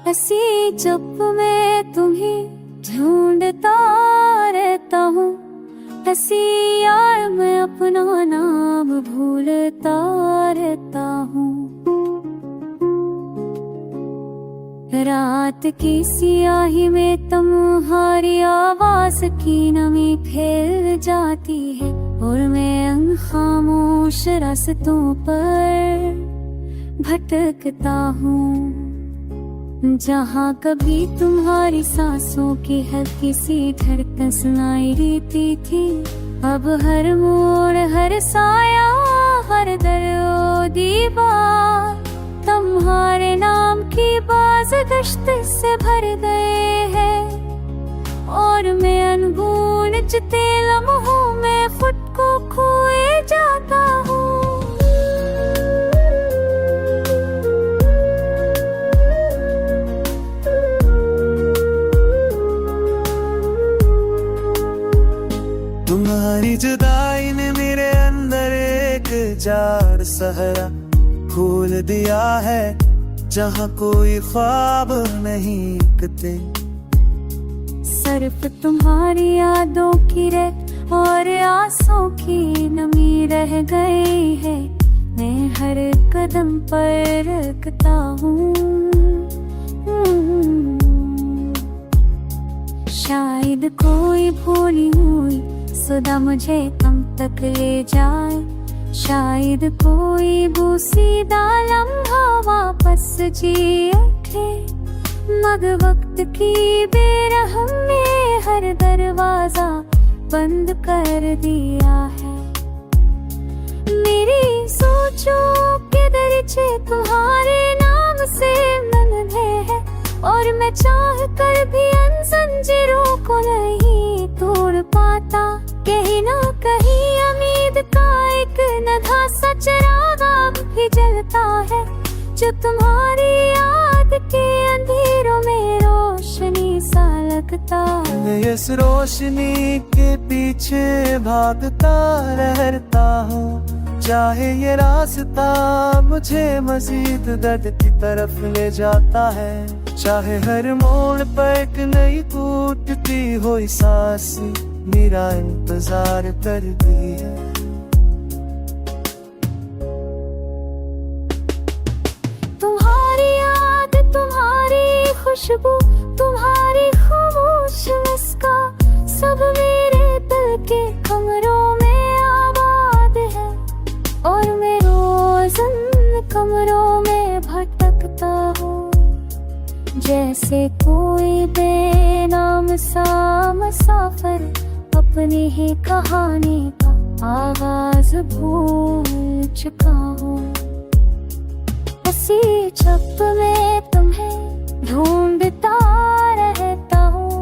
ऐसी जब मैं तुम्हें ढूंढता रहता हूँ, ऐसी यार मैं अपना नाम भूलता रहता हूँ। रात की सियाही में तुम्हारी आवाज की नमी फैल जाती है और मैं उन खामोश रास्तों पर भटकता हूँ, जहाँ कभी तुम्हारी सांसों की हल्की सी धड़कन सुनाई देती थी। अब हर मोड़, हर साया, हर दर ओ दीवार तुम्हारे नाम की बाज गश्त से भर गए हैं और मैं अनगुनजते लम्हों में खुद को खोए जाता हूँ। तुम्हारी जुदाई ने मेरे अंदर एक जार सहरा खोल दिया है, जहाँ कोई ख्वाब नहीं टिकते। सिर्फ तुम्हारी यादों की रह और आंसू की नमी रह गई है, मैं हर कदम पर रखता हूँ। शायद कोई भूली हुई सदा मुझे तुम तक ले जाए, शायद कोई बूसीदा लम्हा वापस जी उठे, मगर वक्त की बेरहम ने हर दरवाजा बंद कर दिया है। मेरी सोचों के दरचे तुम्हारे नाम से बंधे हैं और मैं चाह कर भी उन जंजीरों को नहीं तोड़ पाता। कहीं ना कहीं उम्मीद का एक नन्हा सा चिराग अब भी जलता है, जो तुम्हारी याद के अंधेरों में रोशनी सा लगता है। मैं इस रोशनी के पीछे भागता रहता हूँ, चाहे ये रास्ता मुझे मजीद दर्द की तरफ ले जाता है। चाहे हर मोड़ पर एक नई टूटती हुई सांस मेरा इंतजार करती है। तुम्हारी याद, तुम्हारी खुशबू, तुम्हारी खामोश मुस्कान सब मेरे दिल के कमरों में आबाद है और मैं रोज उन कमरों में भटकता हूँ, जैसे कोई बेनाम सा मुसाफिर अपनी ही कहानी का आगाज भूल चुका हूँ। ऐसी जब मैं तुम्हें ढूंढता रहता हूँ,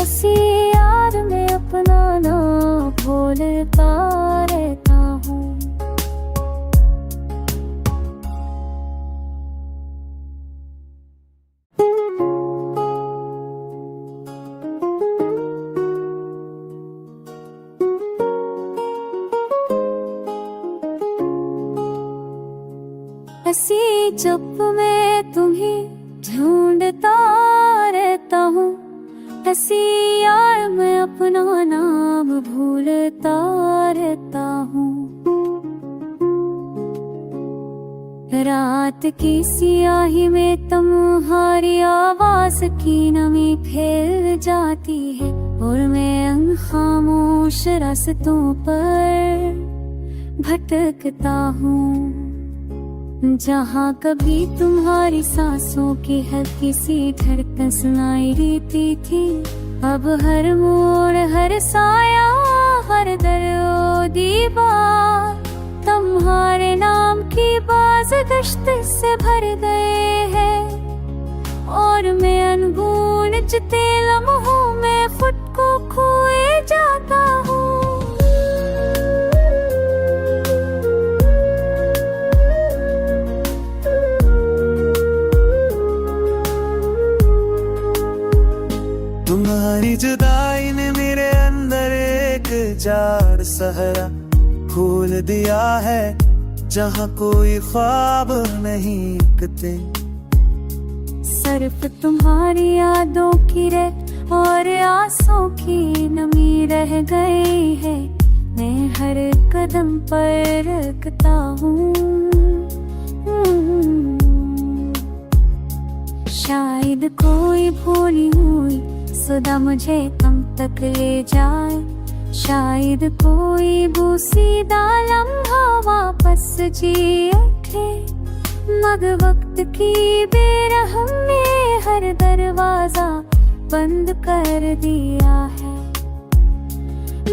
ऐसी याद में अपना नाम भूलता रहता हूँ। ऐसी जब मैं तुम्हें ढूंढता रहता हूँ, ऐसी यार मैं अपना नाम भूलता रहता हूँ। रात की सियाही में तुम्हारी आवाज की नमी फैल जाती है और मैं उन खामोश रास्तों पर भटकता हूँ, जहाँ कभी तुम्हारी सांसों की हल्की सी धड़कन सुनाई देती थी। अब हर मोड़, हर साया, हर दर ओ दीवार तुम्हारे नाम की बाज गश्त से भर गए हैं और मैं अनगुनजते लम्हों में खुद को खोए जाता हूँ। तुम्हारी जुदाई ने मेरे अंदर एक जार सहरा खोल दिया है, जहाँ कोई ख्वाब नहीं टिकते। सिर्फ तुम्हारी यादों की रेत और आंसू की नमी रह गई है, मैं हर कदम पर रखता हूँ। शायद कोई भूली हुई सदा मुझे तुम तक ले जाए, शायद कोई बूसीदा लम्हा वापस जी उठे, मगर वक्त की बेरहम ने हर दरवाजा बंद कर दिया है।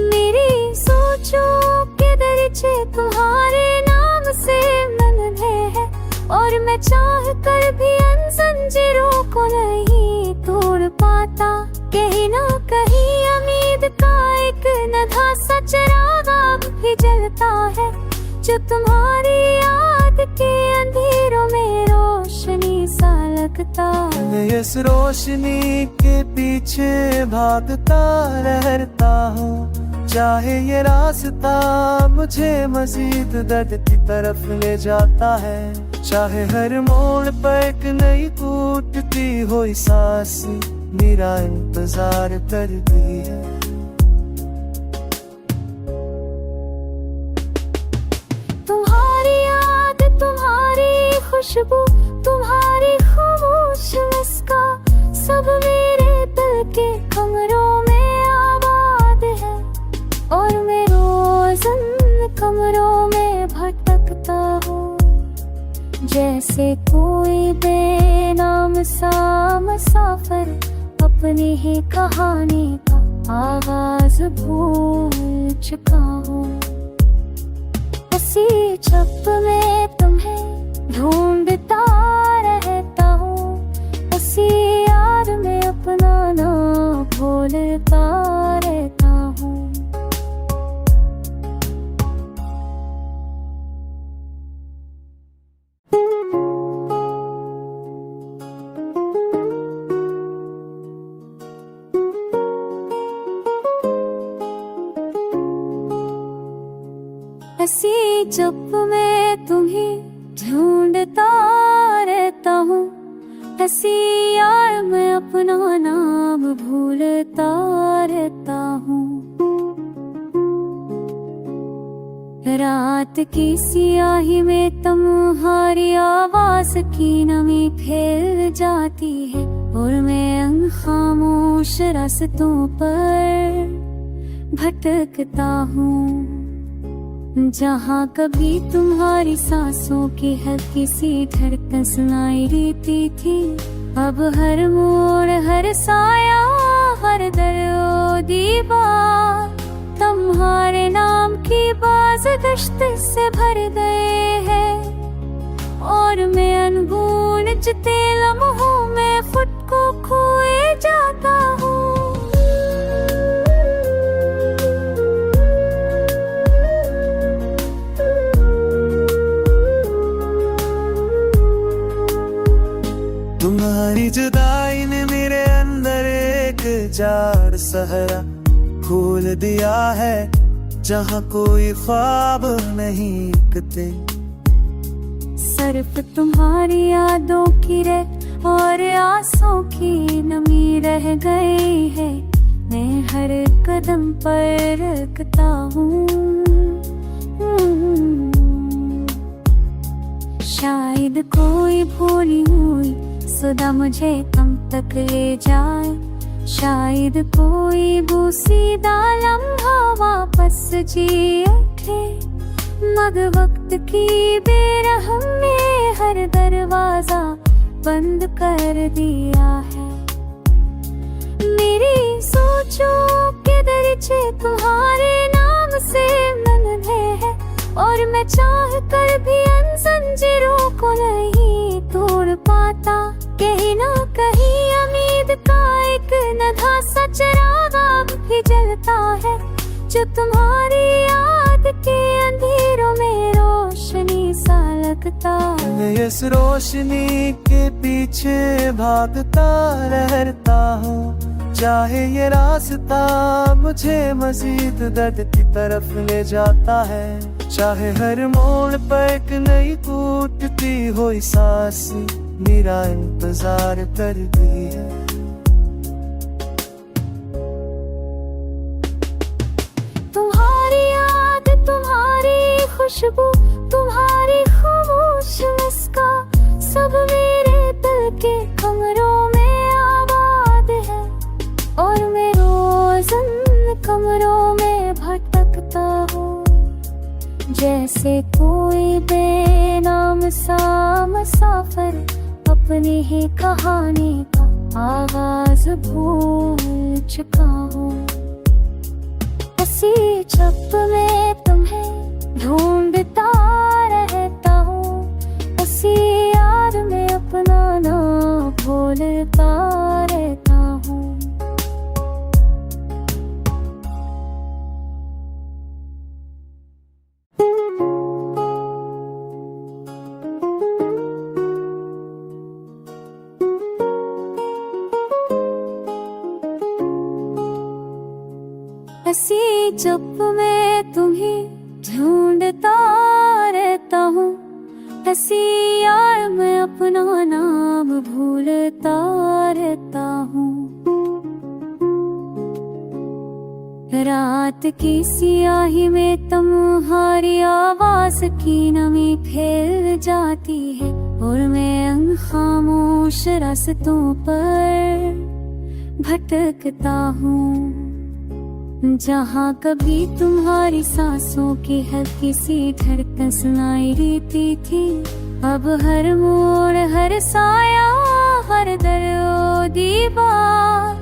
मेरी सोचों के दरचे तुम्हारे नाम से बंधे हैं, और मैं चाह कर भी इन जंजीरों को नहीं तोड़ पाता। कहीं ना कहीं उम्मीद का एक नन्हा सा चिराग अब भी जलता है, जो तुम्हारी याद के अंधेरों में रोशनी सा लगता है। मैं इस रोशनी के पीछे भागता रहता हूँ, चाहे ये रास्ता मुझे मजीद दर्द की तरफ ले जाता है। चाहे हर मोड़ पर एक नई टूटती हुई सांस मेरा इंतजार करती है। तुम्हारी याद, तुम्हारी खुशबू, तुम्हारी खामोश मुस्कान, सब मेरे दिल के कमरों में आबाद है, और मैं रोज उन कमरों में भटकता हूँ, जैसे कोई बेनाम सा मुसाफिर अपनी ही कहानी का आगाज भूल चुका हूँ। उसी छप में तुम्हें ढूंढता रहता हूँ, उसी याद में अपना नाम भूलता रहता हूँ। ऐसी चुप में तुम्हें ढूंढता रहता हूँ, ऐसी यार मैं अपना नाम भूलता रहता हूँ। रात की सियाही में तुम्हारी आवाज की नमी फैल जाती है, और मैं उन खामोश रास्तों पर भटकता हूँ, जहाँ कभी तुम्हारी सांसों की हल्की सी धड़कन सुनाई देती थी। अब हर मोड़, हर साया, हर दर दीवार तुम्हारे नाम की बाज गश्त से भर गए हैं, और मैं अनगुनजते लम्हों में खुद को खोए जाता हूँ। तुम्हारी जुदाई ने मेरे अंदर एक जाड़ सहरा खोल दिया है, जहाँ कोई ख्वाब नहीं टिकते। सिर्फ तुम्हारी यादों की रेत और आंसू की नमी रह गई है, मैं हर कदम पर रखता हूँ। शायद कोई भूली हुई सदा मुझे तुम तक ले जाए, शायद कोई बूसीदा लम्हा वापस जी उठे, मगर वक्त की बेरहम ने हर दरवाजा बंद कर दिया है। मेरी सोचों के दरचे तुम्हारे नाम से बंधे हैं, और मैं चाह कर भी इन जंजीरों को नहीं तोड़ पाता। कहीं ना कहीं उम्मीद का एक नन्हा सा चिराग अब भी जलता है, जो तुम्हारी याद के अंधेरों में रोशनी सा लगता है। मैं इस रोशनी के पीछे भागता रहता हूँ, चाहे ये रास्ता मुझे मजीद दर्द की तरफ ले जाता है। चाहे हर मोड़ पर एक नई टूटती हुई सांस मेरा इंतजार करती है। तुम्हारी याद, तुम्हारी खुशबू, तुम्हारी खामोश मुस्कान, सब मेरे दिल के कमरों में आबाद है। और मैं रोज उन कमरों में भटकता हूँ, जैसे कोई बेनाम सा मुसाफिर अपनी ही कहानी का आगाज भूल चुका हूँ। इसी छप में तुम्हें ढूंढता रहता हूँ, उसी याद में अपना नाम भूलता रहता हूँ। ऐसी जब मैं तुम्हें ढूंढता रहता हूँ, ऐसी यार मैं अपना नाम भूलता रहता हूँ। रात की सियाही में तुम्हारी आवाज की नमी फैल जाती है, और मैं उन खामोश रास्तों पर भटकता हूँ, जहाँ कभी तुम्हारी सांसों की हल्की सी धड़कन सुनाई देती थी। अब हर मोड़, हर साया, हर दर ओ दीवार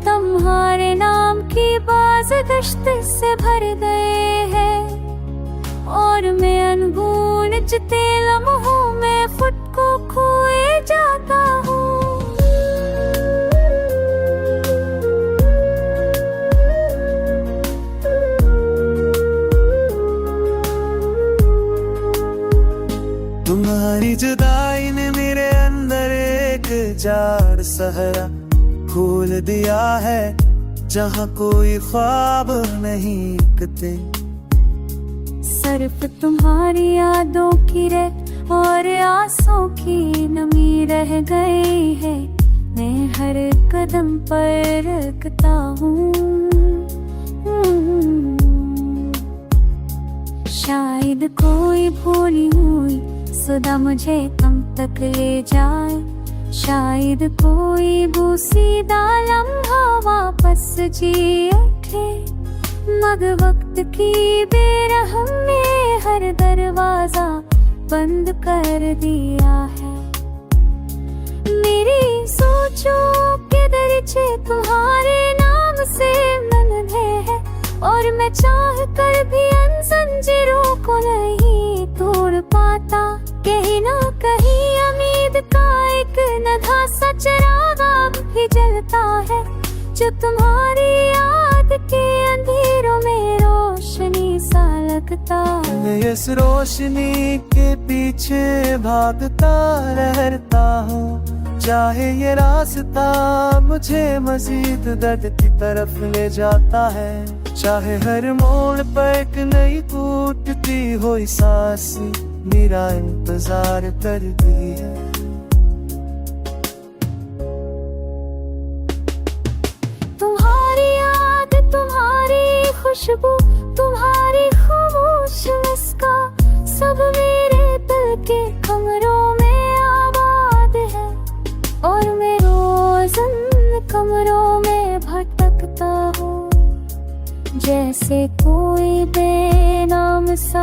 तुम्हारे नाम की बाज गश्त से भर गए हैं। और मैं अनगुनजते लम्हों में खुद को खोए जाता हूँ। तुम्हारी जुदाई ने मेरे अंदर एक जार सहरा खोल दिया है, जहाँ कोई ख्वाब नहीं टिकते। सिर्फ तुम्हारी यादों की रह और आंसू की नमी रह गई है, मैं हर कदम पर रखता हूँ। शायद कोई भूली हुई सदा मुझे तुम तक ले जाए, शायद कोई बूसीदा लम्हा वापस जी उठे, मगर वक्त की बेरहम ने हर दरवाजा बंद कर दिया है। मेरी सोचों के दरजे तुम्हारे नाम से बंधे हैं, और मैं चाह कर भी उन जंजीरों को नहीं तोड़ पाता। कहीं ना कहीं उम्मीद का एक नन्हा सा चिराग अब भी जलता है, जो तुम्हारी याद के अंधेरों में रोशनी सा लगता है। मैं इस रोशनी के पीछे भागता रहता हूँ, चाहे ये रास्ता मुझे मजीद दर्द की तरफ ले जाता है। चाहे हर मोड़ पर एक नई टूटती हुई सांस मेरा इंतजार करती है। तुम्हारी याद, तुम्हारी खुशबू, तुम्हारी खामोश मुस्कान, सब मेरे दिल के कमरों में आबाद है। और मैं रोज उन कमरों में भटकता हूँ, जैसे कोई बेनाम सा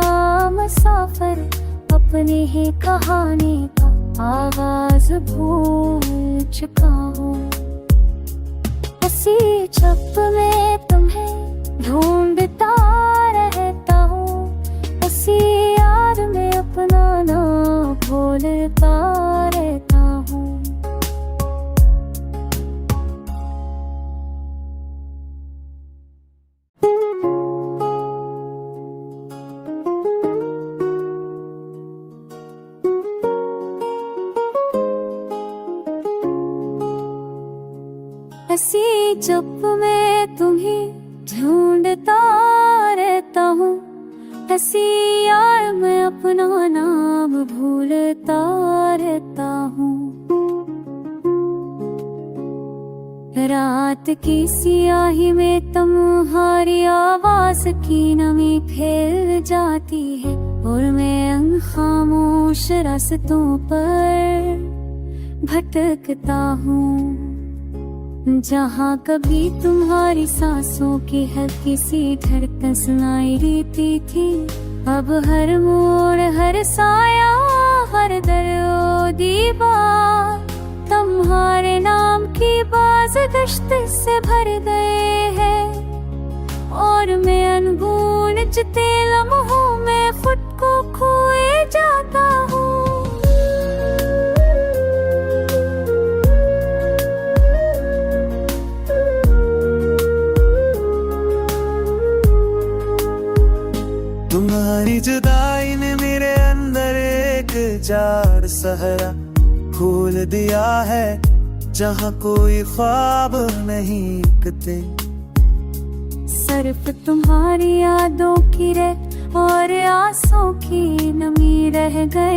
मुसाफिर अपनी ही कहानी का आगाज भूल चुका हूँ। इसी छप में तुम्हें ढूंढता रहता हूँ, उसी याद में अपना नाम भूलता रहता हूँ। ऐसी जब मैं तुम्हें ढूंढता रहता हूँ, ऐसी यार मैं अपना नाम भूलता रहता हूँ। की सियाही में तुम्हारी आवाज की नमी फैल जाती है और मैं उन खामोश रास्तों पर भटकता हूँ जहाँ कभी तुम्हारी सांसों की हल्की सी धड़कन सुनाई देती थी। अब हर मोड़, हर साया, हर दर ओ दीवार तुम्हारे नाम की बाज गश्त से भर गए हैं और मैं अनगुनजते लम्हों में खुद को खोए जाता हूँ। तुम्हारी जुदाई ने मेरे अंदर एक जार सहरा खोल दिया है जहाँ कोई ख्वाब नहीं टिकते। सिर्फ तुम्हारी यादों की रह और आंसू की नमी रह गई